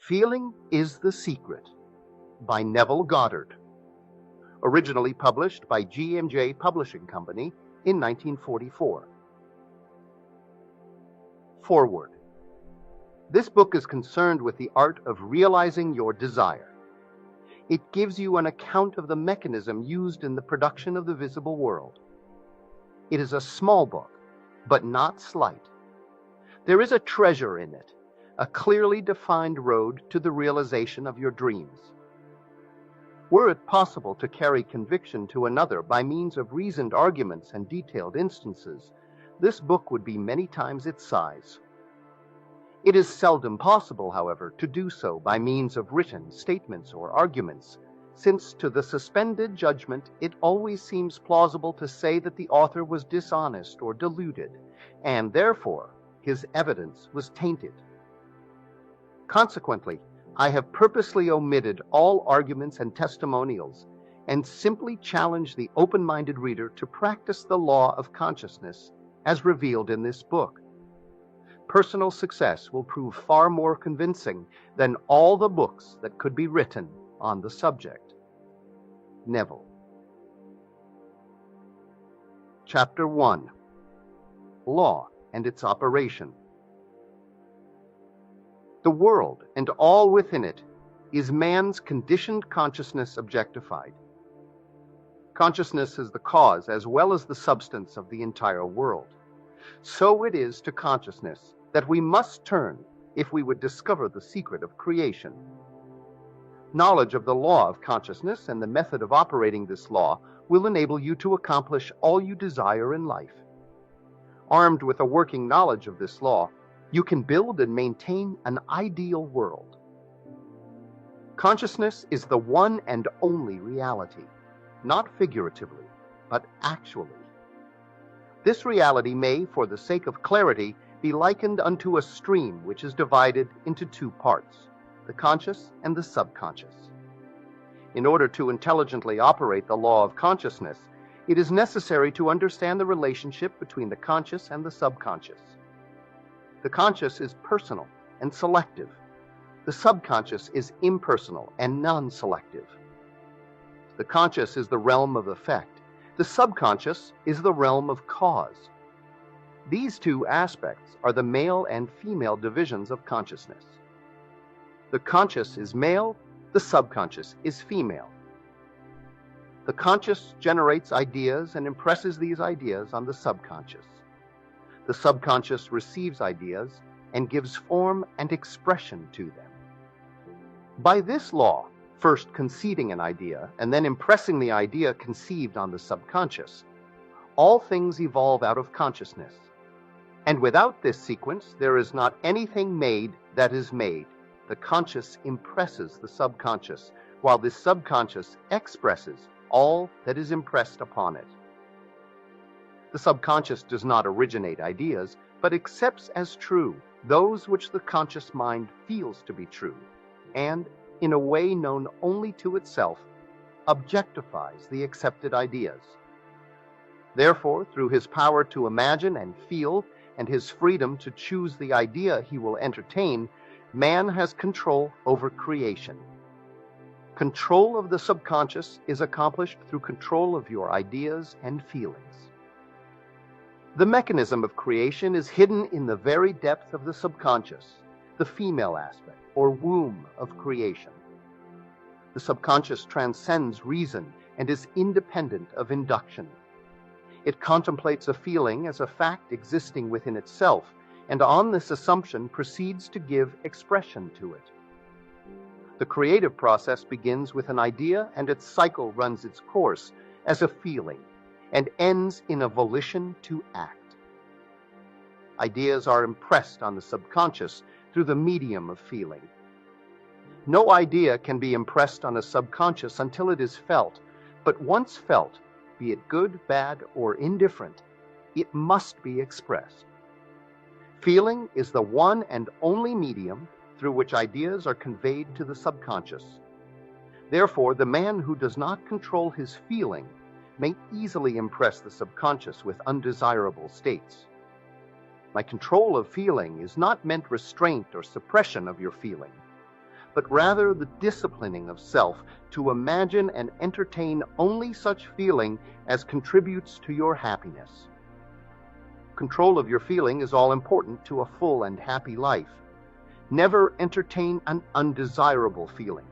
Feeling is the Secret by Neville Goddard. Originally published by G&J Publishing Company in 1944. Foreword. This book is concerned with the art of realizing your desire. It gives you an account of the mechanism used in the production of the visible world. It is a small book, but not slight. There is a treasure in it, a clearly defined road to the realization of your dreams. Were it possible to carry conviction to another by means of reasoned arguments and detailed instances, this book would be many times its size. It is seldom possible, however, to do so by means of written statements or arguments, since to the suspended judgment it always seems plausible to say that the author was dishonest or deluded, and therefore his evidence was tainted. Consequently, I have purposely omitted all arguments and testimonials and simply challenge the open-minded reader to practice the law of consciousness as revealed in this book. Personal success will prove far more convincing than all the books that could be written on the subject. Neville. Chapter 1. Law and its Operation. The world and all within it is man's conditioned consciousness objectified. Consciousness is the cause as well as the substance of the entire world. So it is to consciousness that we must turn if we would discover the secret of creation. Knowledge of the law of consciousness and the method of operating this law will enable you to accomplish all you desire in life. Armed with a working knowledge of this law, you can build and maintain an ideal world. Consciousness is the one and only reality, not figuratively, but actually. This reality may, for the sake of clarity, be likened unto a stream which is divided into two parts, the conscious and the subconscious. In order to intelligently operate the law of consciousness, it is necessary to understand the relationship between the conscious and the subconscious. The conscious is personal and selective. The subconscious is impersonal and non-selective. The conscious is the realm of effect. The subconscious is the realm of cause. These two aspects are the male and female divisions of consciousness. The conscious is male, the subconscious is female. The conscious generates ideas and impresses these ideas on the subconscious. The subconscious receives ideas and gives form and expression to them. By this law, first conceiving an idea and then impressing the idea conceived on the subconscious, all things evolve out of consciousness. And without this sequence, there is not anything made that is made. The conscious impresses the subconscious, while the subconscious expresses all that is impressed upon it. The subconscious does not originate ideas, but accepts as true those which the conscious mind feels to be true, and, in a way known only to itself, objectifies the accepted ideas. Therefore, through his power to imagine and feel, and his freedom to choose the idea he will entertain, man has control over creation. Control of the subconscious is accomplished through control of your ideas and feelings. The mechanism of creation is hidden in the very depth of the subconscious, the female aspect, or womb of creation. The subconscious transcends reason and is independent of induction. It contemplates a feeling as a fact existing within itself, and on this assumption proceeds to give expression to it. The creative process begins with an idea, and its cycle runs its course as a feeling, and ends in a volition to act. Ideas are impressed on the subconscious through the medium of feeling. No idea can be impressed on a subconscious until it is felt, but once felt, be it good, bad, or indifferent, it must be expressed. Feeling is the one and only medium through which ideas are conveyed to the subconscious. Therefore, the man who does not control his feeling may easily impress the subconscious with undesirable states. By control of feeling is not meant restraint or suppression of your feeling, but rather the disciplining of self to imagine and entertain only such feeling as contributes to your happiness. Control of your feeling is all important to a full and happy life. Never entertain an undesirable feeling,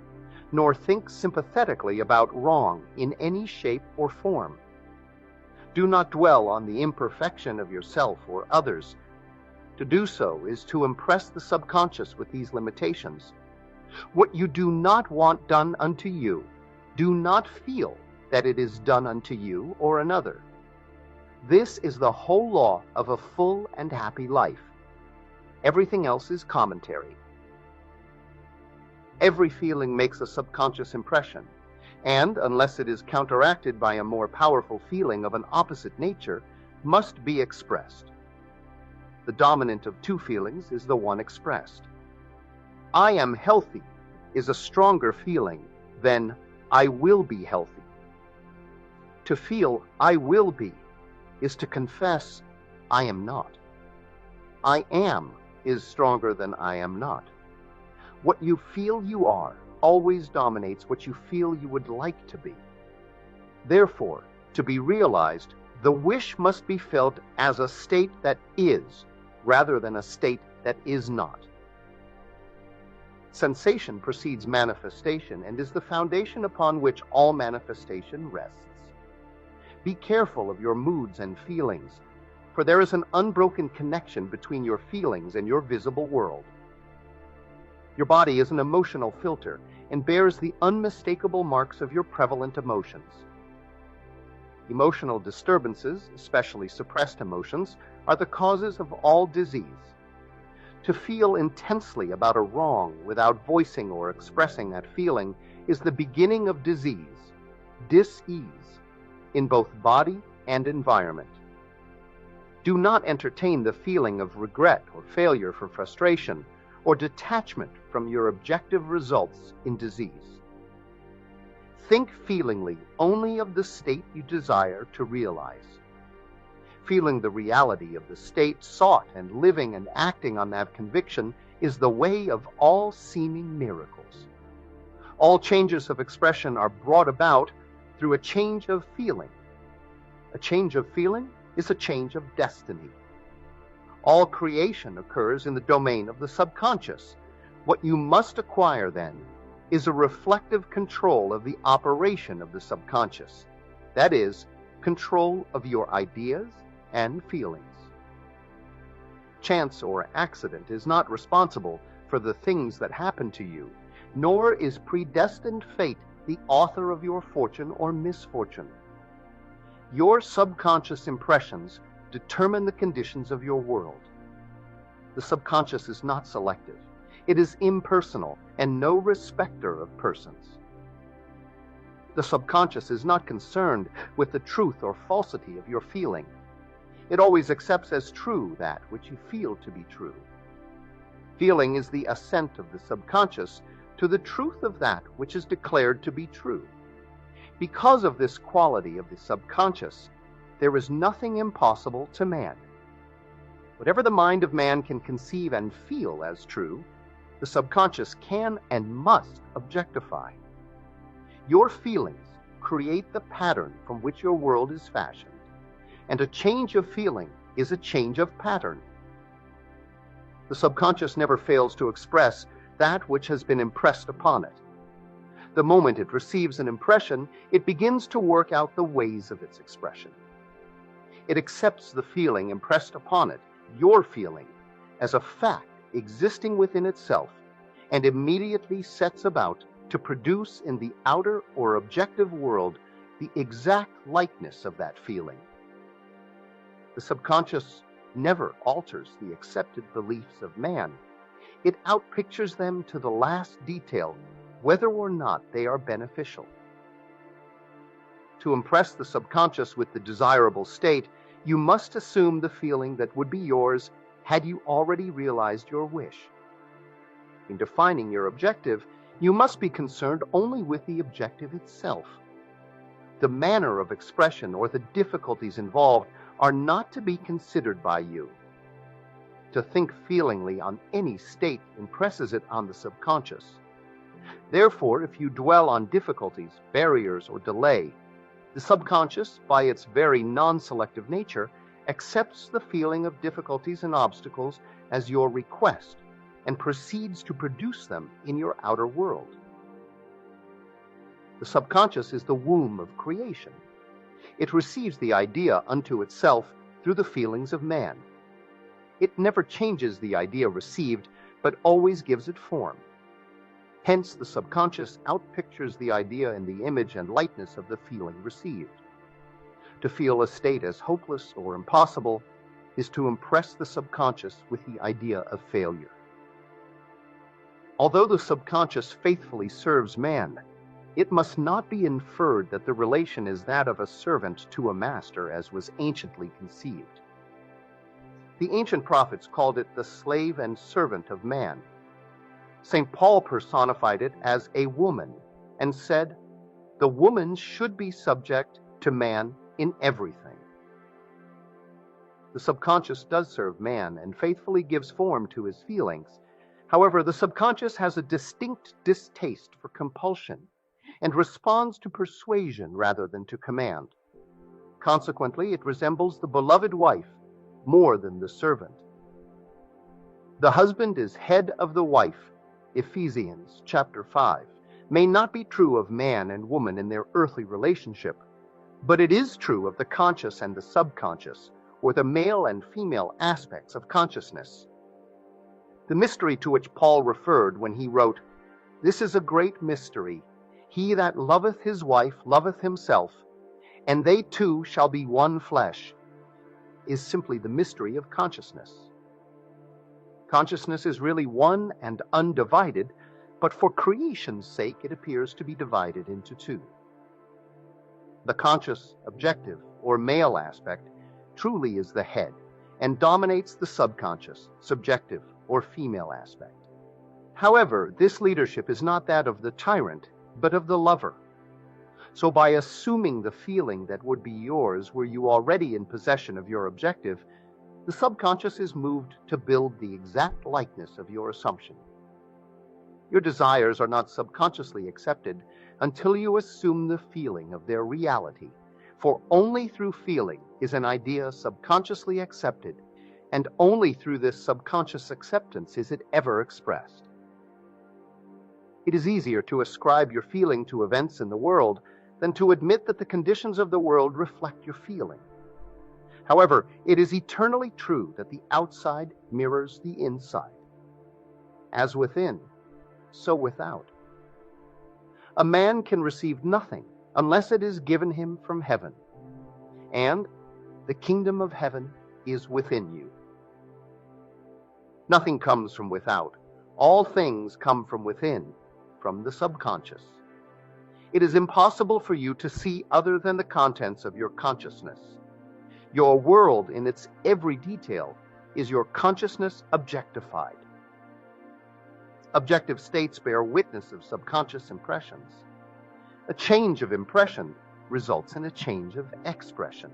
nor think sympathetically about wrong in any shape or form. Do not dwell on the imperfection of yourself or others. To do so is to impress the subconscious with these limitations. What you do not want done unto you, do not feel that it is done unto you or another. This is the whole law of a full and happy life. Everything else is commentary. Every feeling makes a subconscious impression, and unless it is counteracted by a more powerful feeling of an opposite nature, must be expressed. The dominant of two feelings is the one expressed. I am healthy is a stronger feeling than I will be healthy. To feel I will be is to confess I am not. I am is stronger than I am not. What you feel you are always dominates what you feel you would like to be. Therefore, to be realized, the wish must be felt as a state that is, rather than a state that is not. Sensation precedes manifestation and is the foundation upon which all manifestation rests. Be careful of your moods and feelings, for there is an unbroken connection between your feelings and your visible world. Your body is an emotional filter and bears the unmistakable marks of your prevalent emotions. Emotional disturbances, especially suppressed emotions, are the causes of all disease. To feel intensely about a wrong without voicing or expressing that feeling is the beginning of disease, dis-ease, in both body and environment. Do not entertain the feeling of regret or failure for frustration or detachment from your objective results in disease. Think feelingly only of the state you desire to realize. Feeling the reality of the state sought and living and acting on that conviction is the way of all seeming miracles. All changes of expression are brought about through a change of feeling. A change of feeling is a change of destiny. All creation occurs in the domain of the subconscious. What you must acquire, then, is a reflective control of the operation of the subconscious. That is, control of your ideas and feelings. Chance or accident is not responsible for the things that happen to you, nor is predestined fate the author of your fortune or misfortune. Your subconscious impressions determine the conditions of your world. The subconscious is not selective. It is impersonal and no respecter of persons. The subconscious is not concerned with the truth or falsity of your feeling. It always accepts as true that which you feel to be true. Feeling is the assent of the subconscious to the truth of that which is declared to be true. Because of this quality of the subconscious, there is nothing impossible to man. Whatever the mind of man can conceive and feel as true, the subconscious can and must objectify. Your feelings create the pattern from which your world is fashioned, and a change of feeling is a change of pattern. The subconscious never fails to express that which has been impressed upon it. The moment it receives an impression, it begins to work out the ways of its expression. It accepts the feeling impressed upon it, your feeling, as a fact existing within itself, and immediately sets about to produce in the outer or objective world the exact likeness of that feeling. The subconscious never alters the accepted beliefs of man. It outpictures them to the last detail, whether or not they are beneficial. To impress the subconscious with the desirable state, you must assume the feeling that would be yours had you already realized your wish. In defining your objective, you must be concerned only with the objective itself. The manner of expression or the difficulties involved are not to be considered by you. To think feelingly on any state impresses it on the subconscious. Therefore, if you dwell on difficulties, barriers, or delay, the subconscious, by its very non-selective nature, accepts the feeling of difficulties and obstacles as your request and proceeds to produce them in your outer world. The subconscious is the womb of creation. It receives the idea unto itself through the feelings of man. It never changes the idea received, but always gives it form. Hence, the subconscious outpictures the idea in the image and likeness of the feeling received. To feel a state as hopeless or impossible is to impress the subconscious with the idea of failure. Although the subconscious faithfully serves man, it must not be inferred that the relation is that of a servant to a master, as was anciently conceived. The ancient prophets called it the slave and servant of man. St. Paul personified it as a woman and said, "The woman should be subject to man in everything." The subconscious does serve man and faithfully gives form to his feelings. However, the subconscious has a distinct distaste for compulsion and responds to persuasion rather than to command. Consequently, it resembles the beloved wife more than the servant. The husband is head of the wife, Ephesians chapter 5, may not be true of man and woman in their earthly relationship, but it is true of the conscious and the subconscious, or the male and female aspects of consciousness. The mystery to which Paul referred when he wrote, "This is a great mystery. He that loveth his wife loveth himself, and they two shall be one flesh," is simply the mystery of consciousness. Consciousness is really one and undivided, but for creation's sake it appears to be divided into two. The conscious, objective, or male aspect truly is the head and dominates the subconscious, subjective, or female aspect. However, this leadership is not that of the tyrant, but of the lover. So by assuming the feeling that would be yours were you already in possession of your objective, the subconscious is moved to build the exact likeness of your assumption. Your desires are not subconsciously accepted until you assume the feeling of their reality, for only through feeling is an idea subconsciously accepted, and only through this subconscious acceptance is it ever expressed. It is easier to ascribe your feeling to events in the world than to admit that the conditions of the world reflect your feeling. However, it is eternally true that the outside mirrors the inside. As within, so without. A man can receive nothing unless it is given him from heaven, and the kingdom of heaven is within you. Nothing comes from without. All things come from within, from the subconscious. It is impossible for you to see other than the contents of your consciousness. Your world in its every detail is your consciousness objectified. Objective states bear witness of subconscious impressions. A change of impression results in a change of expression.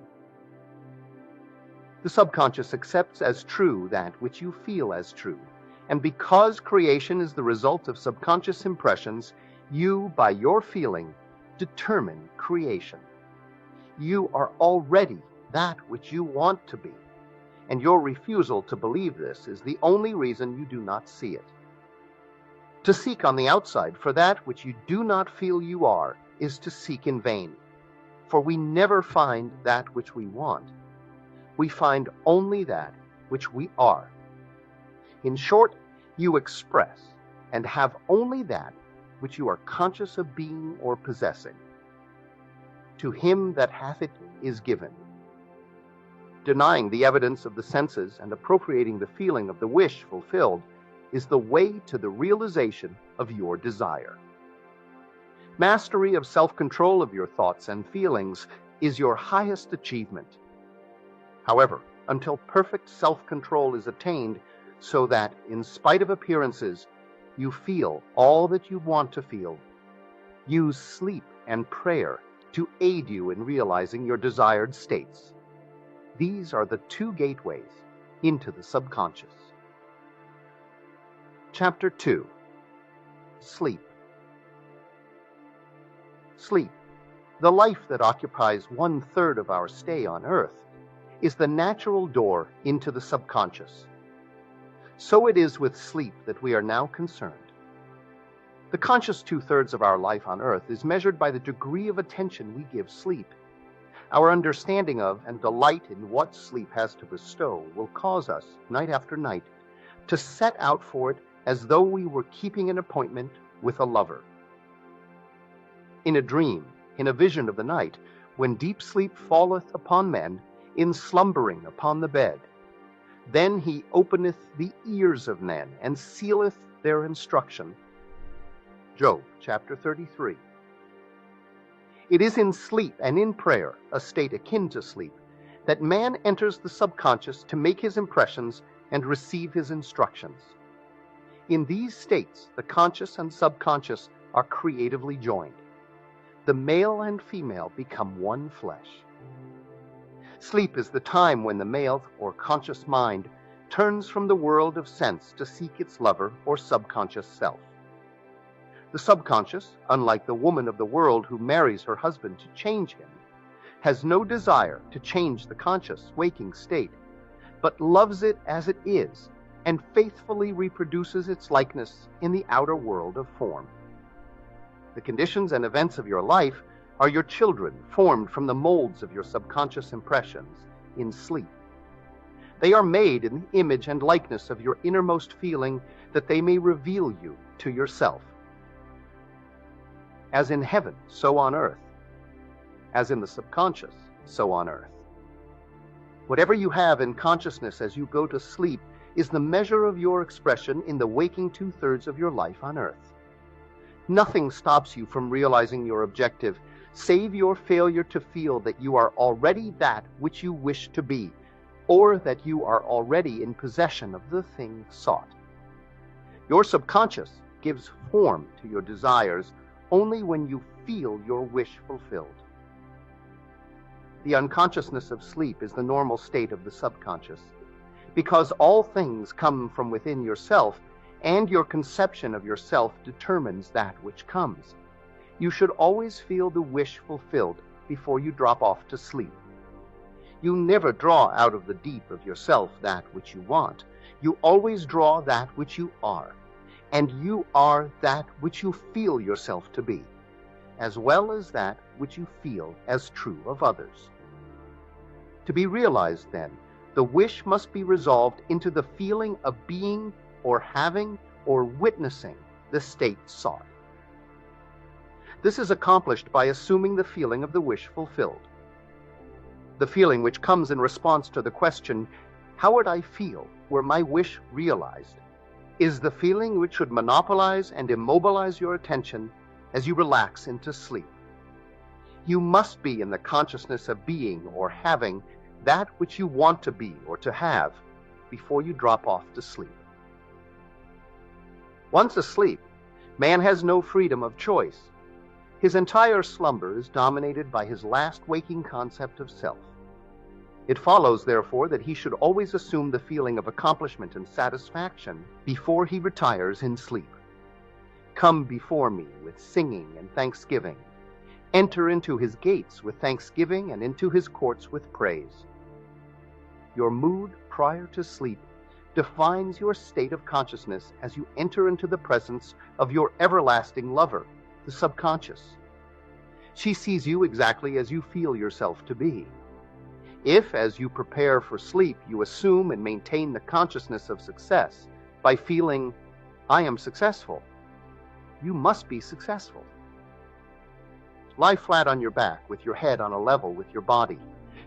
The subconscious accepts as true that which you feel as true, and because creation is the result of subconscious impressions, you, by your feeling, determine creation. You are already that which you want to be, and your refusal to believe this is the only reason you do not see it. To seek on the outside for that which you do not feel you are is to seek in vain, for we never find that which we want. We find only that which we are. In short, you express and have only that which you are conscious of being or possessing. To him that hath it is given. Denying the evidence of the senses and appropriating the feeling of the wish fulfilled is the way to the realization of your desire. Mastery of self-control of your thoughts and feelings is your highest achievement. However, until perfect self-control is attained, so that, in spite of appearances, you feel all that you want to feel, use sleep and prayer to aid you in realizing your desired states. These are the two gateways into the subconscious. Chapter 2. Sleep. Sleep, the life that occupies 1/3 of our stay on Earth, is the natural door into the subconscious. So it is with sleep that we are now concerned. The conscious 2/3 of our life on Earth is measured by the degree of attention we give sleep. Our understanding of and delight in what sleep has to bestow will cause us, night after night, to set out for it as though we were keeping an appointment with a lover. In a dream, in a vision of the night, when deep sleep falleth upon men, in slumbering upon the bed, then he openeth the ears of men, and sealeth their instruction. Job chapter 33. It is in sleep and in prayer, a state akin to sleep, that man enters the subconscious to make his impressions and receive his instructions. In these states, the conscious and subconscious are creatively joined. The male and female become one flesh. Sleep is the time when the male or conscious mind turns from the world of sense to seek its lover or subconscious self. The subconscious, unlike the woman of the world who marries her husband to change him, has no desire to change the conscious waking state, but loves it as it is and faithfully reproduces its likeness in the outer world of form. The conditions and events of your life are your children formed from the molds of your subconscious impressions in sleep. They are made in the image and likeness of your innermost feeling that they may reveal you to yourself. As in heaven, so on earth. As in the subconscious, so on earth. Whatever you have in consciousness as you go to sleep is the measure of your expression in the waking 2/3 of your life on earth. Nothing stops you from realizing your objective, save your failure to feel that you are already that which you wish to be, or that you are already in possession of the thing sought. Your subconscious gives form to your desires only when you feel your wish fulfilled. The unconsciousness of sleep is the normal state of the subconscious. Because all things come from within yourself, and your conception of yourself determines that which comes, you should always feel the wish fulfilled before you drop off to sleep. You never draw out of the deep of yourself that which you want. You always draw that which you are, and you are that which you feel yourself to be, as well as that which you feel as true of others. To be realized, then, the wish must be resolved into the feeling of being or having or witnessing the state sought. This is accomplished by assuming the feeling of the wish fulfilled. The feeling which comes in response to the question, how would I feel were my wish realized, is the feeling which should monopolize and immobilize your attention as you relax into sleep. You must be in the consciousness of being or having that which you want to be or to have before you drop off to sleep. Once asleep, man has no freedom of choice. His entire slumber is dominated by his last waking concept of self. It follows, therefore, that he should always assume the feeling of accomplishment and satisfaction before he retires in sleep. Come before me with singing and thanksgiving. Enter into his gates with thanksgiving and into his courts with praise. Your mood prior to sleep defines your state of consciousness as you enter into the presence of your everlasting lover, the subconscious. She sees you exactly as you feel yourself to be. If, as you prepare for sleep, you assume and maintain the consciousness of success by feeling, I am successful, you must be successful. Lie flat on your back with your head on a level with your body.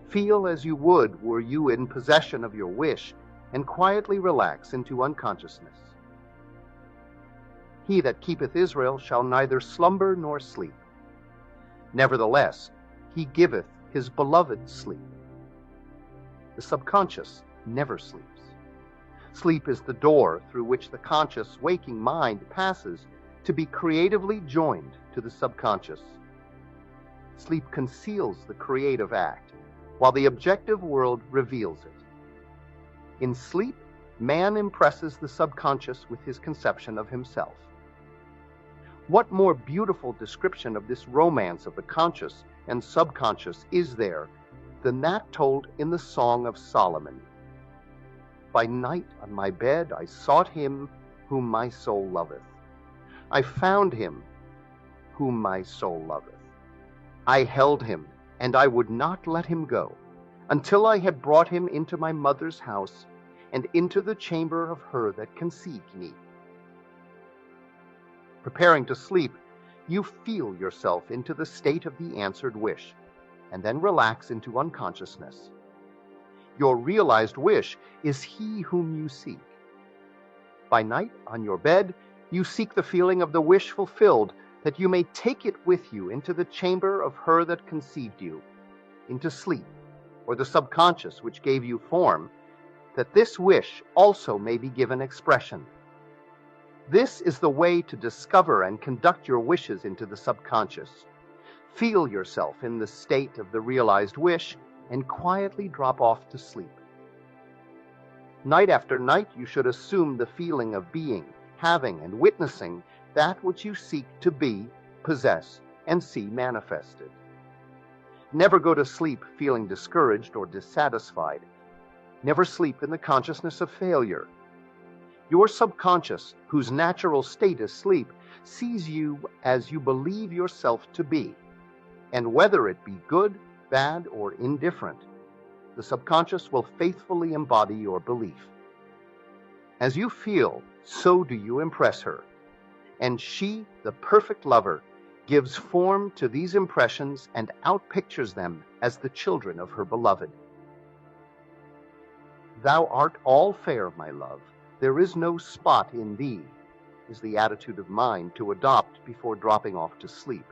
Feel as you would were you in possession of your wish, and quietly relax into unconsciousness. He that keepeth Israel shall neither slumber nor sleep. Nevertheless, he giveth his beloved sleep. The subconscious never sleeps. Sleep is the door through which the conscious waking mind passes to be creatively joined to the subconscious. Sleep conceals the creative act, while the objective world reveals it. In sleep, man impresses the subconscious with his conception of himself. What more beautiful description of this romance of the conscious and subconscious is there than that told in the Song of Solomon? By night on my bed I sought him whom my soul loveth. I found him whom my soul loveth. I held him, and I would not let him go, until I had brought him into my mother's house, and into the chamber of her that conceived me. Preparing to sleep, you feel yourself into the state of the answered wish, and then relax into unconsciousness. Your realized wish is he whom you seek. By night, on your bed, you seek the feeling of the wish fulfilled, that you may take it with you into the chamber of her that conceived you, into sleep, or the subconscious which gave you form, that this wish also may be given expression. This is the way to discover and conduct your wishes into the subconscious. Feel yourself in the state of the realized wish and quietly drop off to sleep. Night after night, you should assume the feeling of being, having, and witnessing that which you seek to be, possess, and see manifested. Never go to sleep feeling discouraged or dissatisfied. Never sleep in the consciousness of failure. Your subconscious, whose natural state is sleep, sees you as you believe yourself to be, and whether it be good, bad, or indifferent, the subconscious will faithfully embody your belief. As you feel, so do you impress her, and she, the perfect lover, gives form to these impressions and outpictures them as the children of her beloved. Thou art all fair, my love, there is no spot in thee, is the attitude of mind to adopt before dropping off to sleep.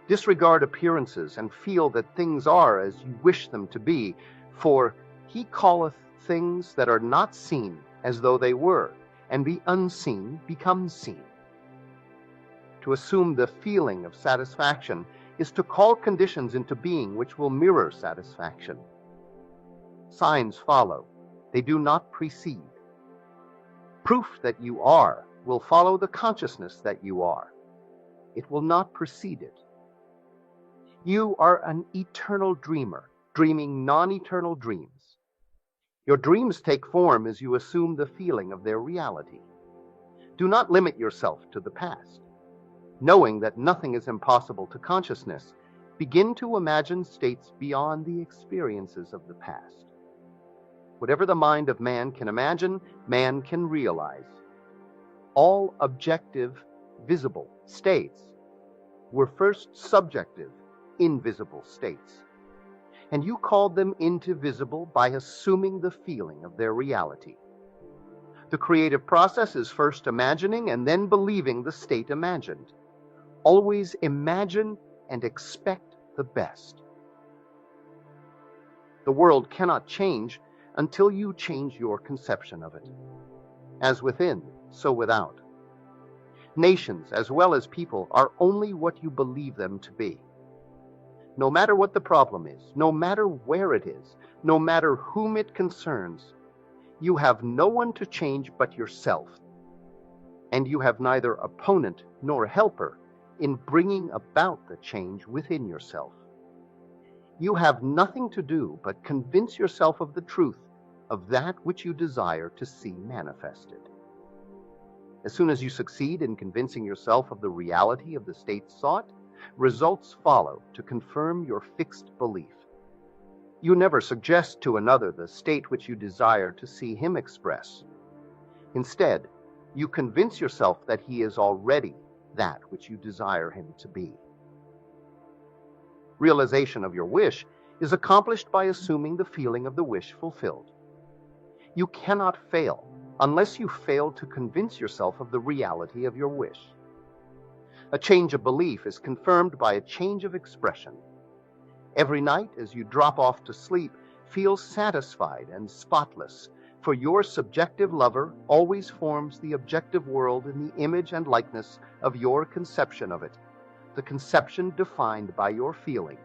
Disregard appearances and feel that things are as you wish them to be, for he calleth things that are not seen as though they were, and the unseen becomes seen. To assume the feeling of satisfaction is to call conditions into being which will mirror satisfaction. Signs follow, they do not precede. Proof that you are will follow the consciousness that you are. It will not precede it. You are an eternal dreamer, dreaming non-eternal dreams. Your dreams take form as you assume the feeling of their reality. Do not limit yourself to the past. Knowing that nothing is impossible to consciousness, begin to imagine states beyond the experiences of the past. Whatever the mind of man can imagine, man can realize. All objective, visible states were first subjective, invisible states, and you called them into visible by assuming the feeling of their reality. The creative process is first imagining and then believing the state imagined. Always imagine and expect the best. The world cannot change until you change your conception of it. As within, so without. Nations, as well as people, are only what you believe them to be. No matter what the problem is, no matter where it is, no matter whom it concerns, you have no one to change but yourself, and you have neither opponent nor helper in bringing about the change within yourself. You have nothing to do but convince yourself of the truth of that which you desire to see manifested. As soon as you succeed in convincing yourself of the reality of the state sought, results follow to confirm your fixed belief. You never suggest to another the state which you desire to see him express. Instead, you convince yourself that he is already that which you desire him to be. Realization of your wish is accomplished by assuming the feeling of the wish fulfilled. You cannot fail unless you fail to convince yourself of the reality of your wish. A change of belief is confirmed by a change of expression. Every night, as you drop off to sleep, feel satisfied and spotless, for your subjective lover always forms the objective world in the image and likeness of your conception of it, the conception defined by your feeling.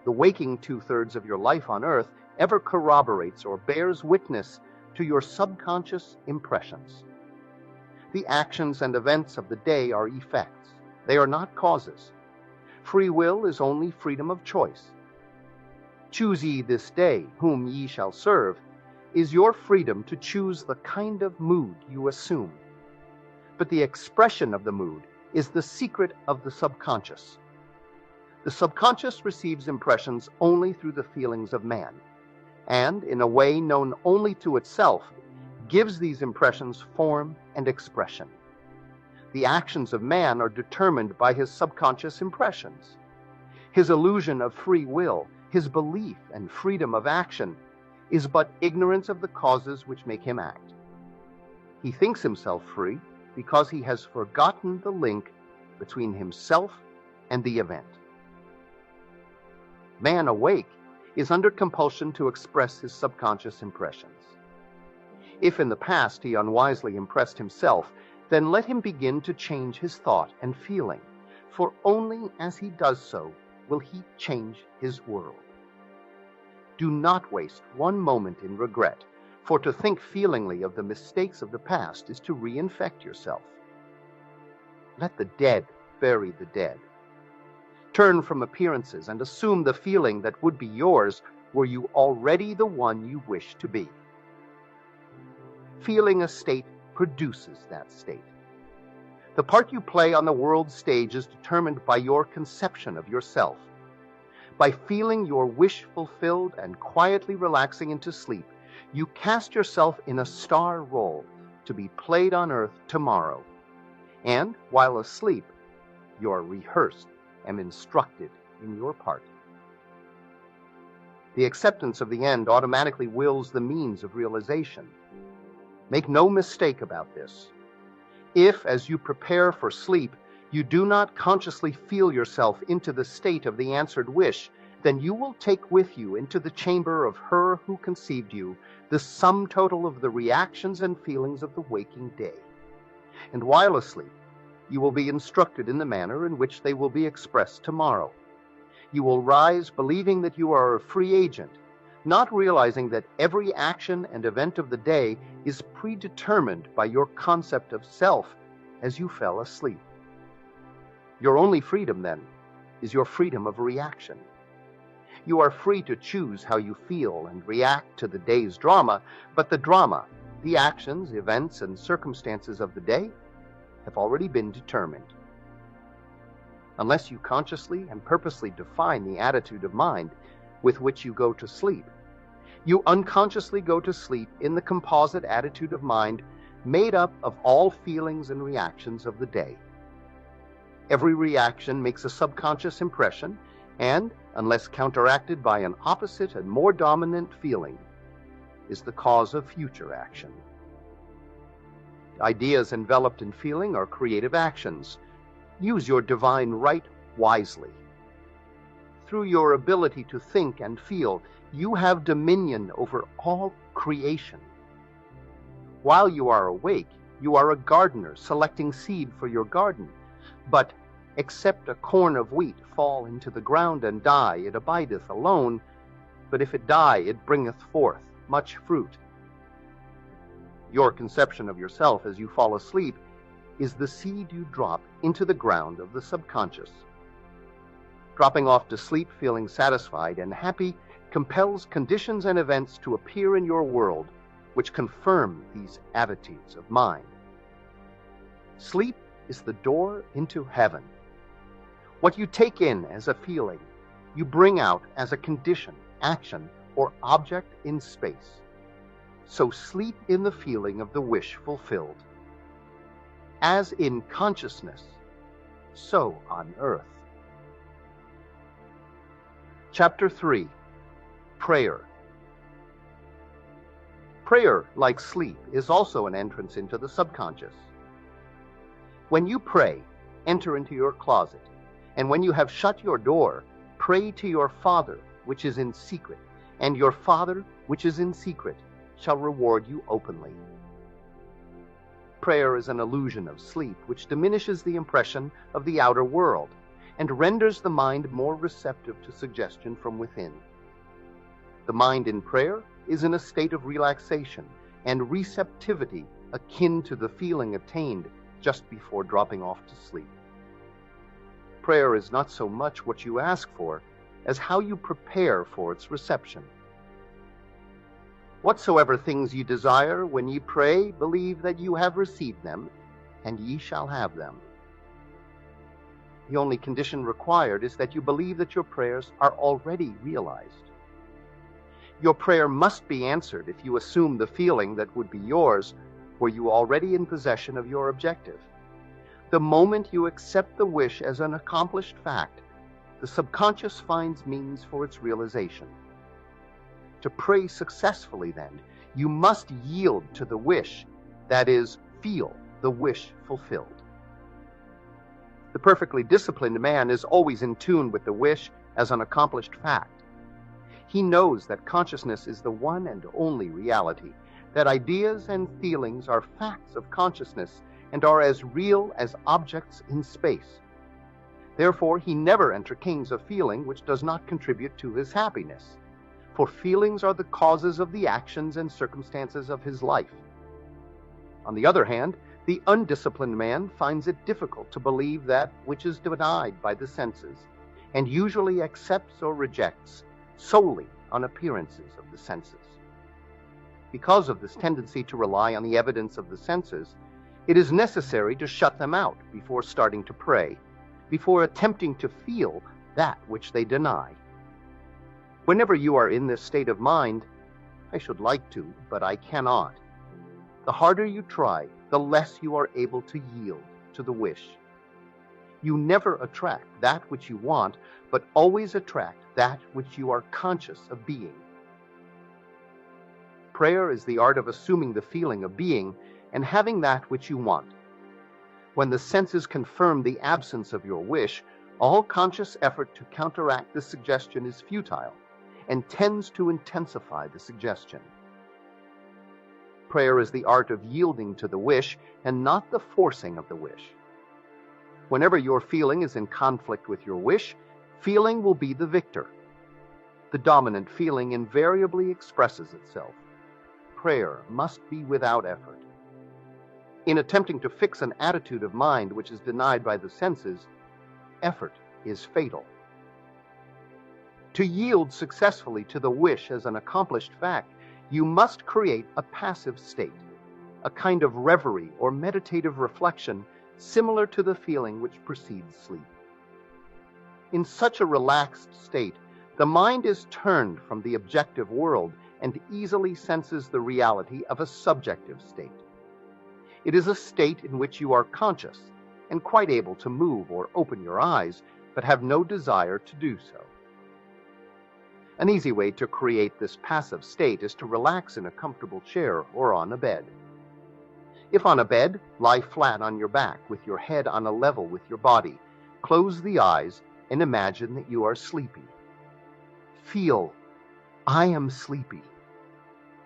The waking two-thirds of your life on earth ever corroborates or bears witness to your subconscious impressions. The actions and events of the day are effects. They are not causes. Free will is only freedom of choice. Choose ye this day whom ye shall serve is your freedom to choose the kind of mood you assume. But the expression of the mood is the secret of the subconscious. The subconscious receives impressions only through the feelings of man, and, in a way known only to itself, gives these impressions form and expression. The actions of man are determined by his subconscious impressions. His illusion of free will, his belief and freedom of action, is but ignorance of the causes which make him act. He thinks himself free because he has forgotten the link between himself and the event. Man awake is under compulsion to express his subconscious impressions. If in the past he unwisely impressed himself, then let him begin to change his thought and feeling, for only as he does so will he change his world. Do not waste one moment in regret, for to think feelingly of the mistakes of the past is to reinfect yourself. Let the dead bury the dead. Turn from appearances and assume the feeling that would be yours were you already the one you wish to be. Feeling a state produces that state. The part you play on the world stage is determined by your conception of yourself. By feeling your wish fulfilled and quietly relaxing into sleep, you cast yourself in a star role to be played on earth tomorrow. And, while asleep, you are rehearsed and instructed in your part. The acceptance of the end automatically wills the means of realization. Make no mistake about this. If, as you prepare for sleep, you do not consciously feel yourself into the state of the answered wish, then you will take with you into the chamber of her who conceived you the sum total of the reactions and feelings of the waking day. And while asleep, you will be instructed in the manner in which they will be expressed tomorrow. You will rise believing that you are a free agent, not realizing that every action and event of the day is predetermined by your concept of self as you fell asleep. Your only freedom, then, is your freedom of reaction. You are free to choose how you feel and react to the day's drama, but the drama, the actions, events, and circumstances of the day have already been determined. Unless you consciously and purposely define the attitude of mind with which you go to sleep, you unconsciously go to sleep in the composite attitude of mind made up of all feelings and reactions of the day. Every reaction makes a subconscious impression and, unless counteracted by an opposite and more dominant feeling, is the cause of future action. Ideas enveloped in feeling are creative actions. Use your divine right wisely. Through your ability to think and feel, you have dominion over all creation. While you are awake, you are a gardener selecting seed for your garden. But except a corn of wheat fall into the ground and die, it abideth alone. But if it die, it bringeth forth much fruit. Your conception of yourself as you fall asleep is the seed you drop into the ground of the subconscious. Dropping off to sleep feeling satisfied and happy compels conditions and events to appear in your world which confirm these attitudes of mind. Sleep is the door into heaven. What you take in as a feeling, you bring out as a condition, action, or object in space. So sleep in the feeling of the wish fulfilled. As in consciousness, so on earth. Chapter 3. Prayer. Prayer, like sleep, is also an entrance into the subconscious. When you pray, enter into your closet, and when you have shut your door, pray to your Father, which is in secret, and your Father, which is in secret, shall reward you openly. Prayer is an illusion of sleep, which diminishes the impression of the outer world, and renders the mind more receptive to suggestion from within. The mind in prayer is in a state of relaxation and receptivity akin to the feeling attained just before dropping off to sleep. Prayer is not so much what you ask for as how you prepare for its reception. Whatsoever things ye desire, when ye pray, believe that you have received them, and ye shall have them. The only condition required is that you believe that your prayers are already realized. Your prayer must be answered if you assume the feeling that would be yours were you already in possession of your objective. The moment you accept the wish as an accomplished fact, the subconscious finds means for its realization. To pray successfully, then, you must yield to the wish, that is, feel the wish fulfilled. The perfectly disciplined man is always in tune with the wish as an accomplished fact. He knows that consciousness is the one and only reality, that ideas and feelings are facts of consciousness and are as real as objects in space. Therefore, he never entertains a feeling which does not contribute to his happiness, for feelings are the causes of the actions and circumstances of his life. On the other hand, the undisciplined man finds it difficult to believe that which is denied by the senses, and usually accepts or rejects solely on appearances of the senses. Because of this tendency to rely on the evidence of the senses, it is necessary to shut them out before starting to pray, before attempting to feel that which they deny. Whenever you are in this state of mind, I should like to, but I cannot, the harder you try, the less you are able to yield to the wish. You never attract that which you want, but always attract that which you are conscious of being. Prayer is the art of assuming the feeling of being and having that which you want. When the senses confirm the absence of your wish, all conscious effort to counteract the suggestion is futile and tends to intensify the suggestion. Prayer is the art of yielding to the wish and not the forcing of the wish. Whenever your feeling is in conflict with your wish, feeling will be the victor. The dominant feeling invariably expresses itself. Prayer must be without effort. In attempting to fix an attitude of mind which is denied by the senses, effort is fatal. To yield successfully to the wish as an accomplished fact, you must create a passive state, a kind of reverie or meditative reflection similar to the feeling which precedes sleep. In such a relaxed state, the mind is turned from the objective world and easily senses the reality of a subjective state. It is a state in which you are conscious and quite able to move or open your eyes, but have no desire to do so. An easy way to create this passive state is to relax in a comfortable chair or on a bed. If on a bed, lie flat on your back with your head on a level with your body. Close the eyes and imagine that you are sleepy. Feel, I am sleepy.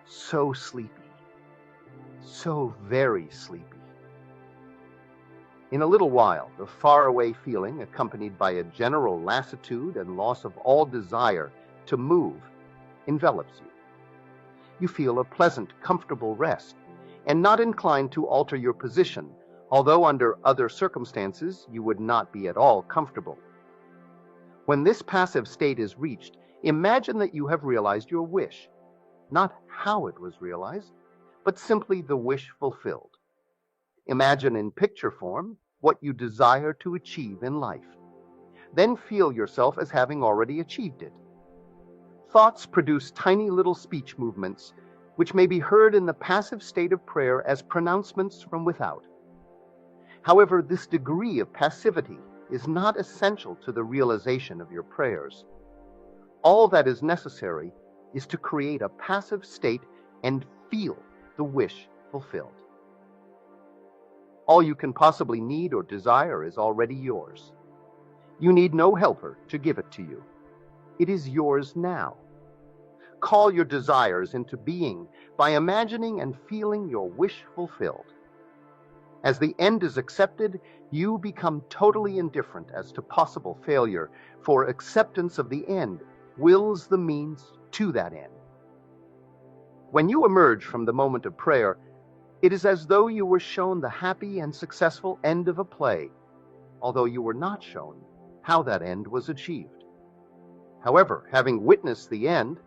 So sleepy. So very sleepy. In a little while, the faraway feeling, accompanied by a general lassitude and loss of all desire to move, envelops you. You feel a pleasant, comfortable rest, and not inclined to alter your position, although under other circumstances you would not be at all comfortable. When this passive state is reached, imagine that you have realized your wish, not how it was realized, but simply the wish fulfilled. Imagine in picture form what you desire to achieve in life. Then feel yourself as having already achieved it. Thoughts produce tiny little speech movements, which may be heard in the passive state of prayer as pronouncements from without. However, this degree of passivity is not essential to the realization of your prayers. All that is necessary is to create a passive state and feel the wish fulfilled. All you can possibly need or desire is already yours. You need no helper to give it to you. It is yours now. Call your desires into being by imagining and feeling your wish fulfilled. As the end is accepted, you become totally indifferent as to possible failure, for acceptance of the end wills the means to that end. When you emerge from the moment of prayer, It is as though you were shown the happy and successful end of a play, although you were not shown how that end was achieved. However, having witnessed the end,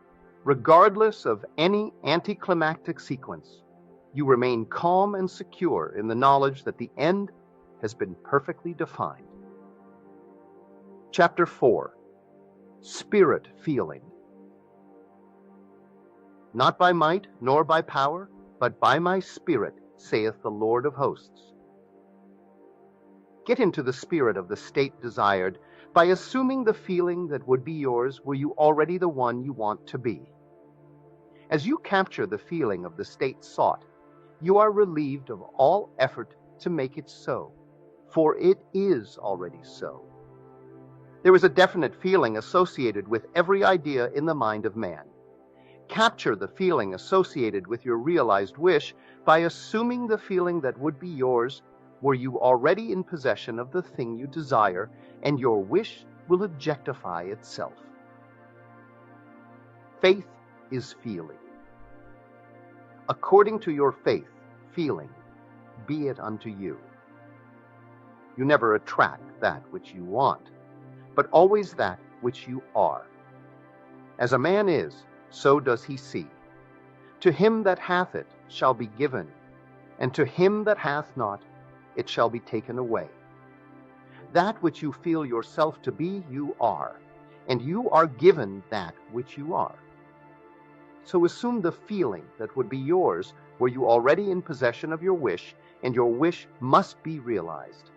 regardless of any anticlimactic sequence, you remain calm and secure in the knowledge that the end has been perfectly defined. Chapter 4. Spirit Feeling. Not by might nor by power, but by my Spirit, saith the Lord of hosts. Get into the spirit of the state desired by assuming the feeling that would be yours were you already the one you want to be. As you capture the feeling of the state sought, you are relieved of all effort to make it so, for it is already so. There is a definite feeling associated with every idea in the mind of man. Capture the feeling associated with your realized wish by assuming the feeling that would be yours were you already in possession of the thing you desire, and your wish will objectify itself. Faith is feeling. According to your faith, feeling, be it unto you. You never attract that which you want, but always that which you are. As a man is, so does he see. To him that hath it shall be given, and to him that hath not, it shall be taken away. That which you feel yourself to be, you are, and you are given that which you are. So assume the feeling that would be yours were you already in possession of your wish, and your wish must be realized.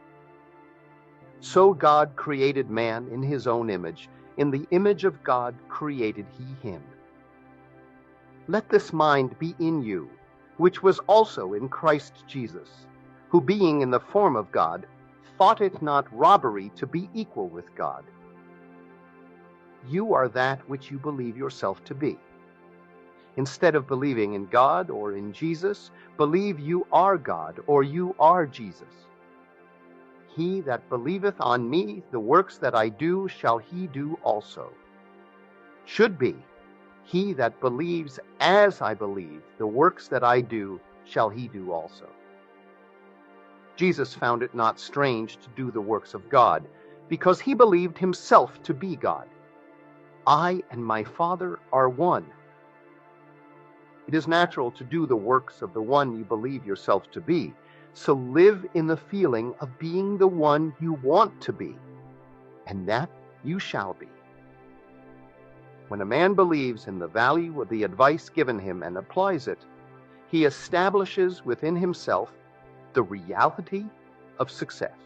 So God created man in his own image. In the image of God created he him. Let this mind be in you, which was also in Christ Jesus, who being in the form of God, thought it not robbery to be equal with God. You are that which you believe yourself to be. Instead of believing in God or in Jesus, believe you are God or you are Jesus. He that believeth on me, the works that I do shall he do also. Should be, he that believes as I believe, the works that I do shall he do also. Jesus found it not strange to do the works of God, because he believed himself to be God. I and my Father are one. It is natural to do the works of the one you believe yourself to be, so live in the feeling of being the one you want to be, and that you shall be. When a man believes in the value of the advice given him and applies it, he establishes within himself the reality of success.